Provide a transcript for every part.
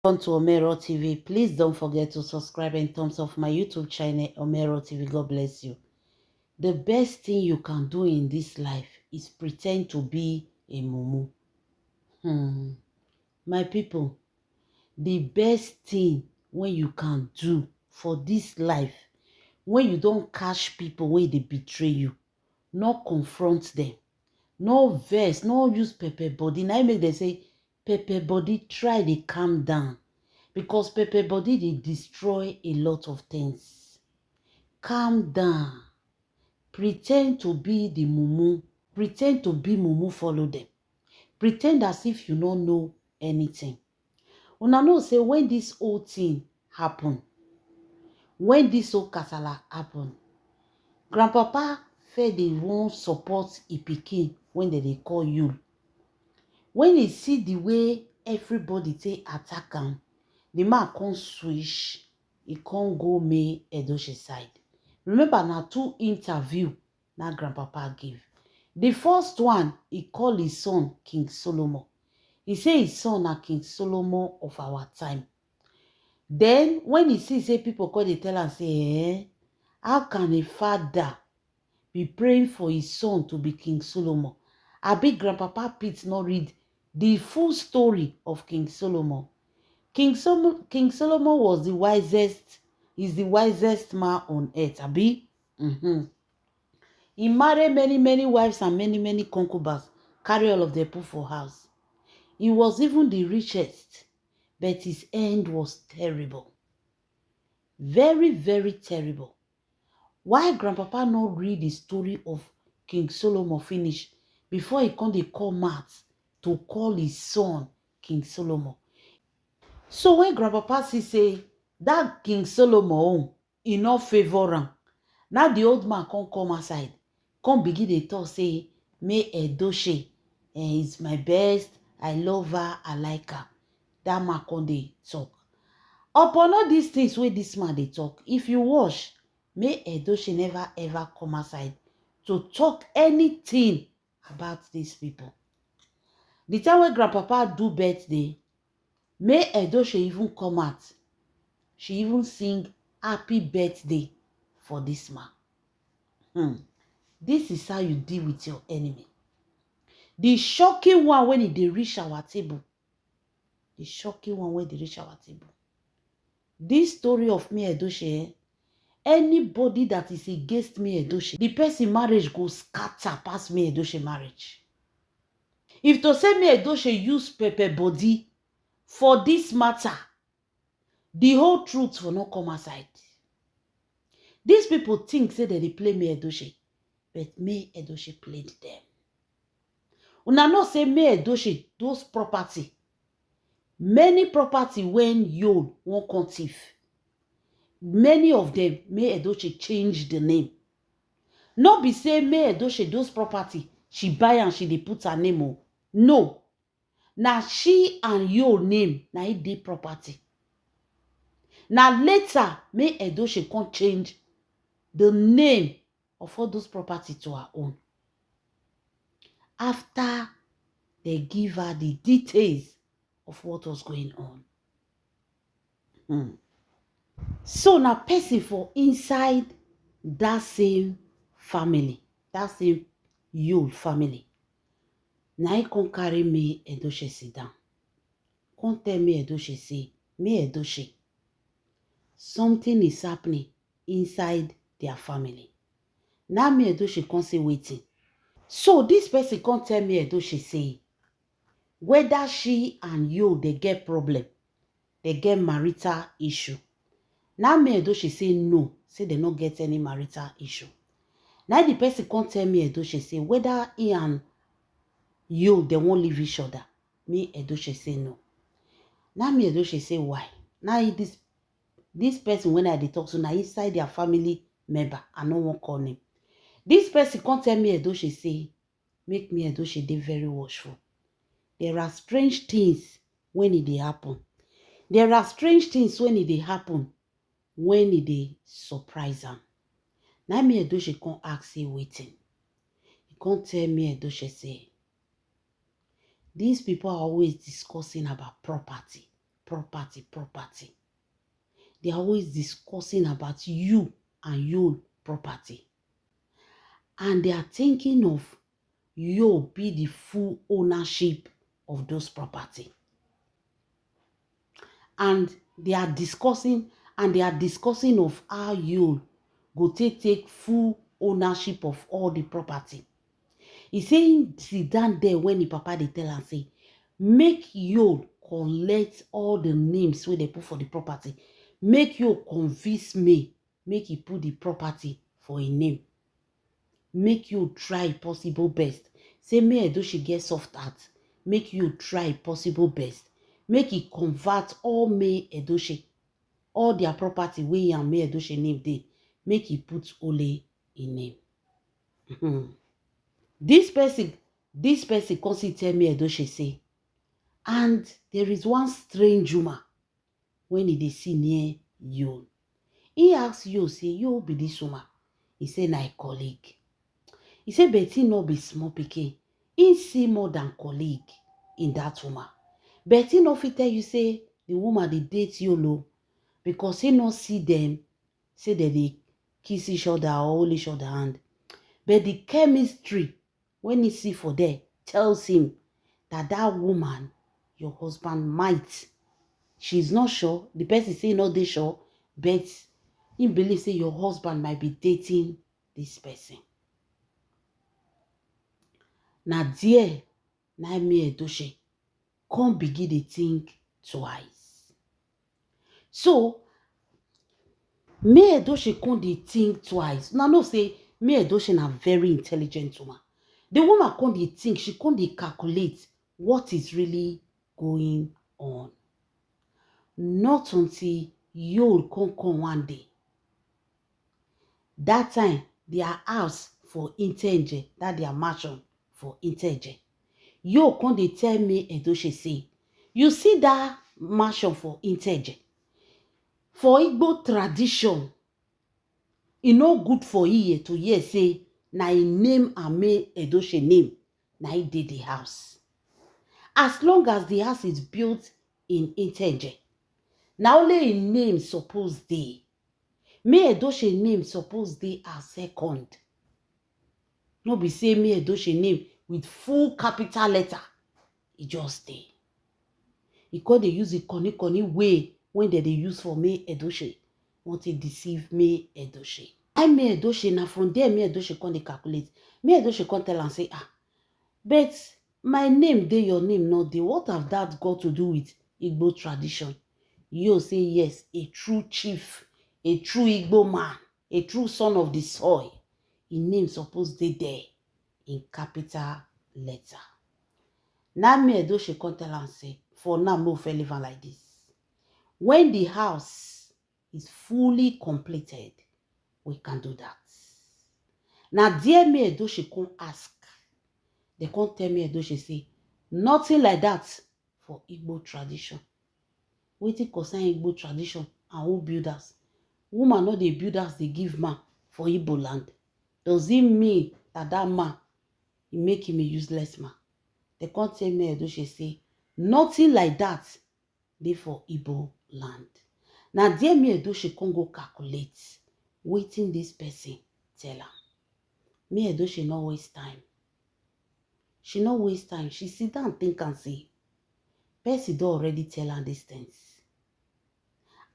On to Omero TV. Please don't forget to subscribe and thumbs up my YouTube channel, Omero TV. God bless you. The best thing you can do in this life is pretend to be a mumu. My people, the best thing when you can do for this life, when you don't catch people when they betray you, not confront them, no vex, no use pepper body. Now make them say, pepper body, try to calm down. Because pepper body, they destroy a lot of things. Calm down. Pretend to be the mumu. Pretend to be mumu, follow them. Pretend as if you don't know anything. Una know say when this whole thing happen, when this whole kasala happen, grandpapa fed they won't support a pikin when they call you. When he see the way everybody take attack him, the man can't switch. He can't go May Edochie side. Remember now 2 interview na grandpapa give. The first one, he called his son King Solomon. He say his son na King Solomon of our time. Then when he see say people call they tell am say, how can a father be praying for his son to be King Solomon? Abi grandpapa Pete not read the full story of King Solomon. King Solomon was the wisest, is the wisest man on earth. Abi? He married many wives and many concubines, carry all of them put for house. He was even the richest, but his end was terrible. Very terrible. Why grandpapa not read the story of King Solomon finish before he come dey come out to call his son King Solomon? So when grandpapa see say that King Solomon he no favor am, now the old man come outside, come begin dey talk say, May Edochie is my best, I love her, I like her. That man come dey talk. Upon all these things wey this man dey talk, if you watch, May Edochie never ever come outside to talk anything about these people. The time when grandpapa do birthday, May Edochie even come out. She even sing happy birthday for this man. This is how you deal with your enemy. The shocking one when they reach our table. The shocking one when they reach our table. This story of May Edochie, anybody that is against May Edochie, the person marriage go scatter past May Edochie marriage. If to say May Edochie use pepper body for this matter, the whole truth will not come aside. These people think say that they play May Edochie, but May Edochie played them. Una know say May Edochie, those property, many property when you won't come thief. Many of them, May Edochie change the name. Not be say May Edochie, those property, she buy and she dey put her name on. No. Now she and your name, now it dey property. Now later, May Edochie can change the name of all those property to her own. After they give her the details of what was going on. So now person for inside that same family, that same Yul family, now he can carry May Edochie sit down. Come tell May Edochie say, May Edochie, something is happening inside their family. Now May Edochie can't say waiting. So this person can't tell May Edochie say, whether she and you they get problem, they get marital issue. Now May Edochie say no, say they not get any marital issue. Now the person can't tell May Edochie say whether he and you they won't leave each other. May Edochie say no. Now May Edochie say why? Now this person when I talk to now inside their family member, I no one call him. This person can't tell May Edochie say make May Edochie dey very watchful. There are strange things when it dey happen. There are strange things when it dey happen when it dey surprise am. Now May Edochie can't ask say waiting. He can't tell May Edochie say these people are always discussing about property. property. They are always discussing about you and your property. And they are thinking of you be the full ownership of those property. And they are discussing of how you go take full ownership of all the property. He saying sit down there when the papa they tell and say, make you collect all the names where they put for the property. Make you convince me, make he put the property for a name. Make you try possible best. Say me Edochie get soft heart. Make you try possible best. Make he convert all me Edochie, all their property wey and me Edochie name dey. Make he put Ole in name. This person come see tell me Edochie say, and there is one strange woman when he dey see near you. He ask you, say, you be this woman? He say, na a colleague. He say, but he no be small pikin. He see more than colleague in that woman. But he no fit tell you, say, the woman dey date you low, because he no see them, say that they kiss each other or hold each other hand. But the chemistry, when he see for there, tells him that that woman, your husband, might. She's not sure. The person say not they sure, but he believes say your husband might be dating this person. Now dear, na me Edochie come begin to think twice. So me Edochie come dey think twice. Now no say me Edochie na very intelligent woman. The woman come dey think, she come dey calculate what is really going on. Not until you come one day. That time, their house for Inteje, that their mansion for Inteje. You come dey tell me Edochie say, you see that mansion for Inteje? For Igbo tradition, e no good for ear to hear say, na him name and me Edochie name, na he dey the house. As long as the house is built in Inteje, na only him name suppose dey. Me Edochie name suppose dey as second. No be say me Edochie name with full capital letter. E just dey. E come dey use the corny way when they use for me Edochie. Want to deceive me Edochie. I me Edochie, na from there me Edochie come dey calculate. Me Edochie come tell and say, but my name dey, your name not dey. What have that got to do with Igbo tradition? You say yes, a true chief, a true Igbo man, a true son of the soil. His name supposed dey there in capital letter. Now me Edochie come tell and say, for now, no fair live like this. When the house is fully completed, we can do that. Now, dear me Edochie come ask. They come tell me Edochie say, nothing like that for Igbo tradition. Wetin concern Igbo tradition and who builders? Woman not the builders they give man for Igbo land. Does it mean that that man he make him a useless man? They can't tell me Edochie say, nothing like that dey for Igbo land. Now dear me Edochie come go calculate waiting this person tell her. Me Edochie no waste time. She no waste time. She sit down and think and say, person don already tell her these things.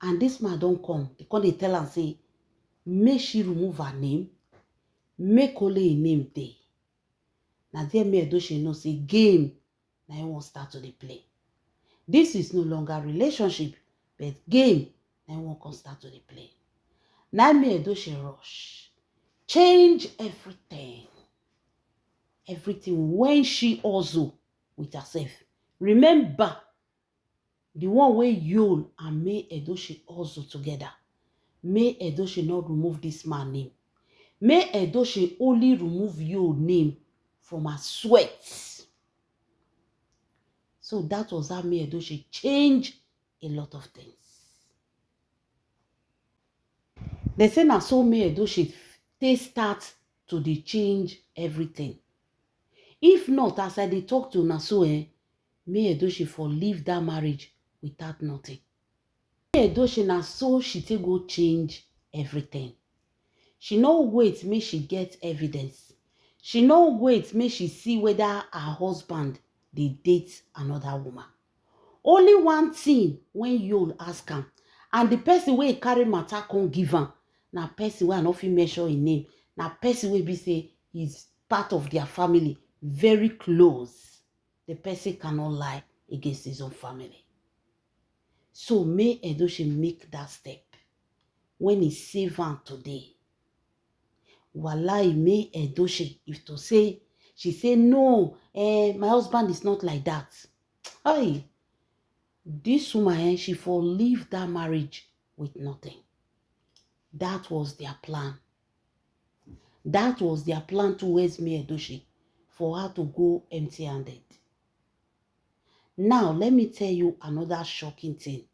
And this man don't come. They come they tell her say, make she remove her name, make only a name dey. Now there me Edochie know say game now he won't start to the play. This is no longer relationship, but game now he won't start to the play. Now me Edochie rush. Change everything. Everything when she also with herself. Remember, the one way you and me Edochie also together. May Edochie not remove this man's name. May Edochie only remove your name from her sweat. So that was how me Edochie change a lot of things. They say na so me Edochie they start to dey change everything. If not, as I dey talk to na so me Edochie for leave that marriage without nothing. Edochie na so she take go change everything. She no wait make she get evidence. She no wait make she see whether her husband dey date another woman. Only one thing when Yul ask am, and the person wey carry matter come give am, na person wey I no fit mention him name, na person wey be say he's part of their family, very close. The person cannot lie against his own family. So may Edochie make that step. When he save am today, wallahi, may Edochie, if to say, she say, no, my husband is not like that. Hey, this woman, she for leave that marriage with nothing. That was their plan. That was their plan towards me, Edochie, for her to go empty-handed. Now, let me tell you another shocking thing.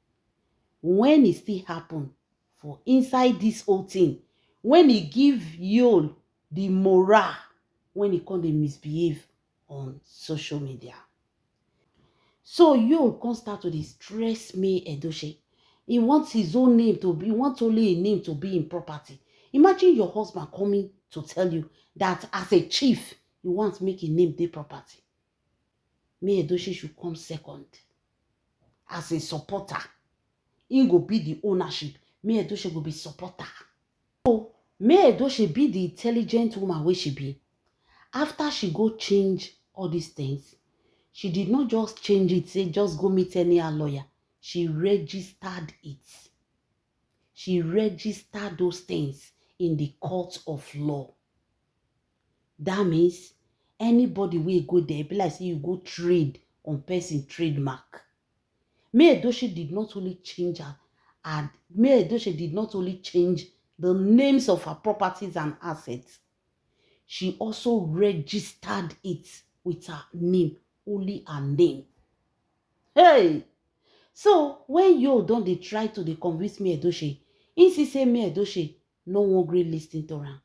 When it still happen for inside this whole thing, when he give Yul the morale, when he come dey misbehave on social media. So Yul come start to dey stress me, Edochie. He wants his own name to be, he wants only a name to be in property. Imagine your husband coming to tell you that as a chief, you want to make a name dey property. May Edochie should come second. As a supporter, he go be the ownership. May Edochie go be supporter. So may Edochie be the intelligent woman where she be. After she go change all these things, she did not just change it, say just go meet any lawyer. She registered it. She registered those things in the court of law. That means anybody will go there, be like say you go trade on person trademark. May Edochie did not only change her, and May Edochie did not only change the names of her properties and assets, she also registered it with her name, only her name. Hey! So when you don't try to convince May Edochie, he say May Edochie no one gree listen to her.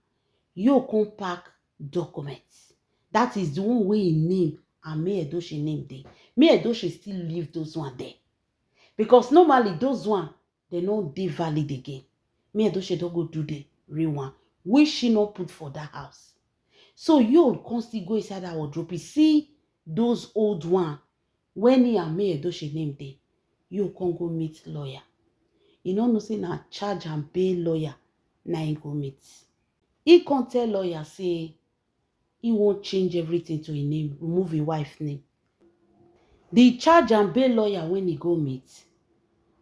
You come pack documents. That is the one way in name and May Edochie name there. May Edochie still leave those one there. Because normally those one, they no dey valid again. May Edochie don't go do the real one, which she not put for that house. So you constantly go inside that wardrobe, see those old one, when he and May Edochie name there, you can go meet lawyer. You know say na charge and pay lawyer, na he go meet. He can't tell lawyer say he won't change everything to his name, remove his wife's name. The charge and pay lawyer when he go meet,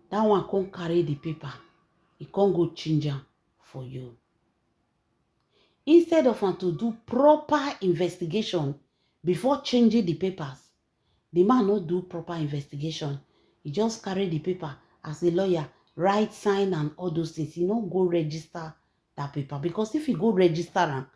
that one can't carry the paper. He can't go change am for you. Instead of him to do proper investigation before changing the papers, the man not do proper investigation. He just carry the paper as a lawyer, write, sign, and all those things. He not go register that paper. Because if he go register am,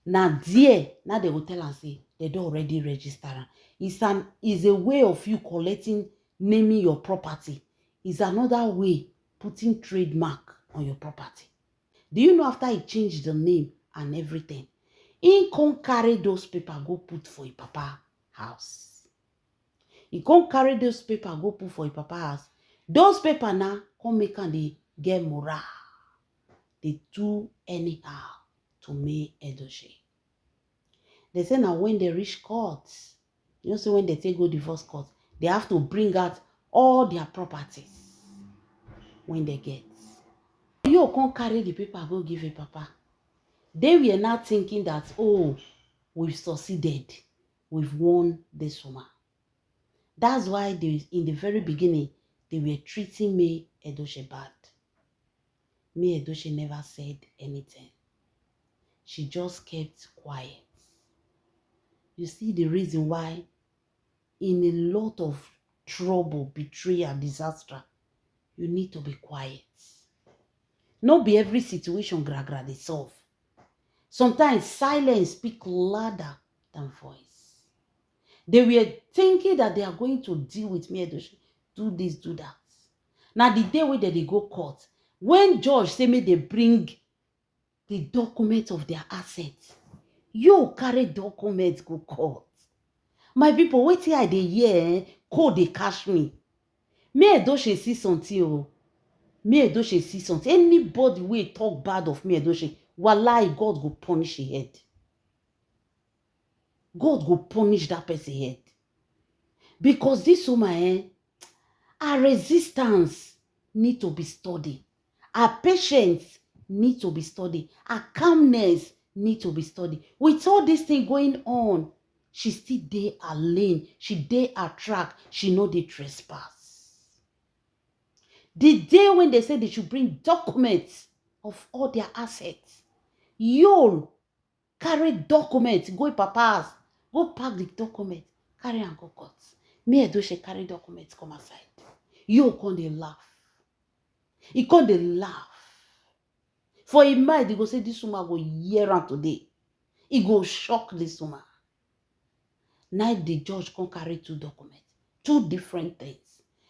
now there, now they will tell and say they don't already register am. It's a way of you collecting, naming your property. It's another way putting trademark on your property. Do you know after he changed the name and everything, he can't carry those papers go put for his papa house. He can't carry those papers go put for his papa house. Those papers now come make and they get morale. They do anyhow to May Edochie. They say now when they reach court, you know, so when they take go divorce court, they have to bring out all their properties when they get. You can't carry the paper go give a papa. They were not thinking that, oh, we've succeeded. We've won this woman. That's why in the very beginning, they were treating May Edochie bad. May Edochie never said anything. She just kept quiet. You see the reason why in a lot of trouble, betrayal, disaster, you need to be quiet. Not be every situation gra they solve. Sometimes silence speaks louder than voice. They were thinking that they are going to deal with May Edochie, do this, do that. Now the day where they go court, when judge say me they bring the document of their assets, you carry documents go court. My people, wait till I dey hear, code they catch me. Me Edochie see something oh. Me Edochie see something. Anybody wey talk bad of me Edochie, wallahi God go punish his head. God go punish that person head. Because this woman, her resistance need to be studied. Her patience need to be studied. Her calmness need to be studied. With all this thing going on, she still dey her lane. She dey her track. She no dey trespass. The day when they say they should bring documents of all their assets, you carry documents, go papa house, go pack the document, carry and go court. Me Edochie carry documents come aside. You come dey laugh. He come dey laugh. For him mind, he go say this woman go hear am today. He go shock this woman. Now the judge come carry two documents, two different things.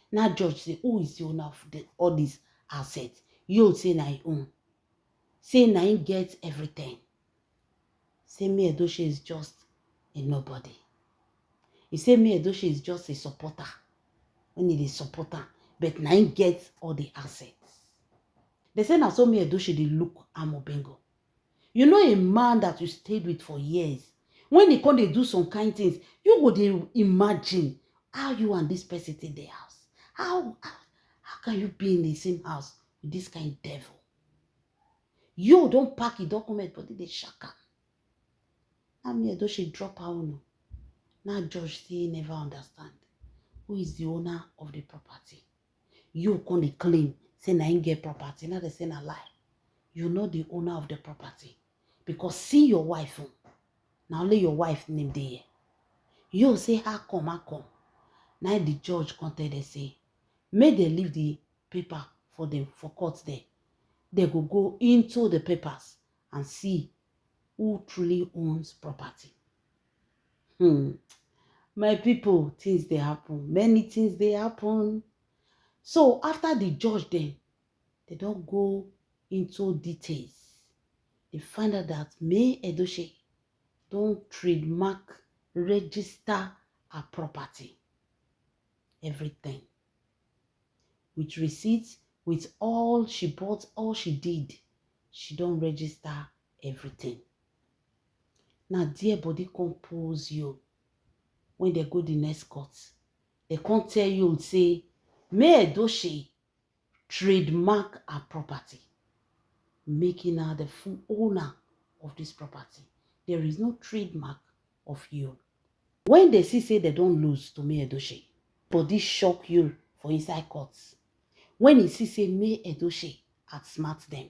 Now judge say, who is the owner of all these assets? You say na him own. Say na him get everything. Say me Edochie is just a nobody. He say me Edochie is just a supporter. When he is a supporter, but na him get all the assets. They say na so me Edochie dey look Amobengo. You know a man that you stayed with for years. When he come dey do some kind things, you go dey imagine how you and this person take the house. How can you be in the same house with this kind of devil? You don't pack a document, but they shaka. Now me Edochie drop her own. Now judge still never understand who is the owner of the property. You come dey claim say na him get property. Now they say na lie. You're not the owner of the property. Because see your wife. Now only your wife name there. You say how come, how come. Now the judge come tell they say, may they leave the paper for them for court there. They go into the papers and see who truly owns property. My people, things they happen. Many things they happen. So after the judge then, they don't go into details. They find out that me Edochie don't trademark, register her property. Everything. With receipts, with all she bought, all she did, she don't register everything. Now, dear body compose you. When they go the next court, they can't tell you, say, me Edochie trademark her property, making her the full owner of this property. There is no trademark of you. When they see say they don't lose to me Edochie, body shock you for inside courts. When he see say me Edochie outsmart them.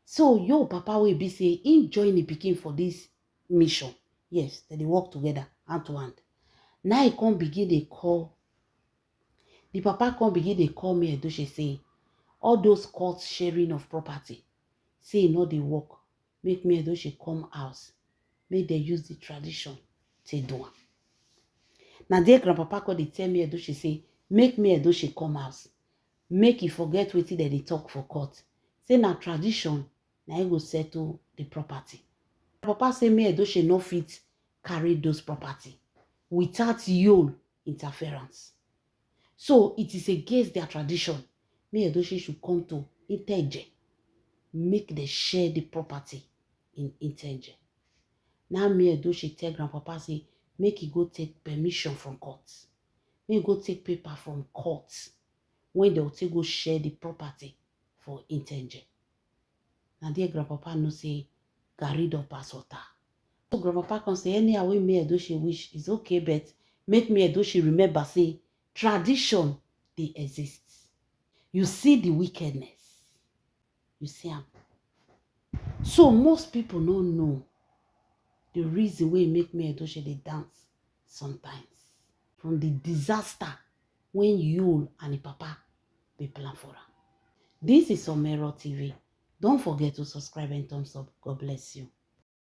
So your papa will be say he join the pikin for this mission. Yes, they work together hand to hand. Now he can't begin they call. The papa can't begin they call me Edochie say all those court sharing of property. Say no they work. Make me Edochie come house. Make they use the tradition to do it. Now dear grandpapa called they tell me Edochie say make me Edochie come house. Make he forget wetin that they talk for court. Say na tradition, na he go settle the property. Papa say me Edochie no fit carry those property without your interference. So it is against their tradition. Me Edochie should come to Iteje. Make they share the property in Iteje. Now me Edochie tell grandpapa say make he go take permission from court. Make he go take paper from court. When they'll take go share the property for Iteje. Now dear grandpapa no say Garrido pass water. So grandpapa can say anyhow way me Edochie wish is okay, but make me Edochie remember say tradition they exist. You see the wickedness. You see them. So most people don't know the reason why make me Edochie they dance sometimes. From the disaster when you and the papa be plan for her. This is Omero TV. Don't forget to subscribe and thumbs up. God bless you.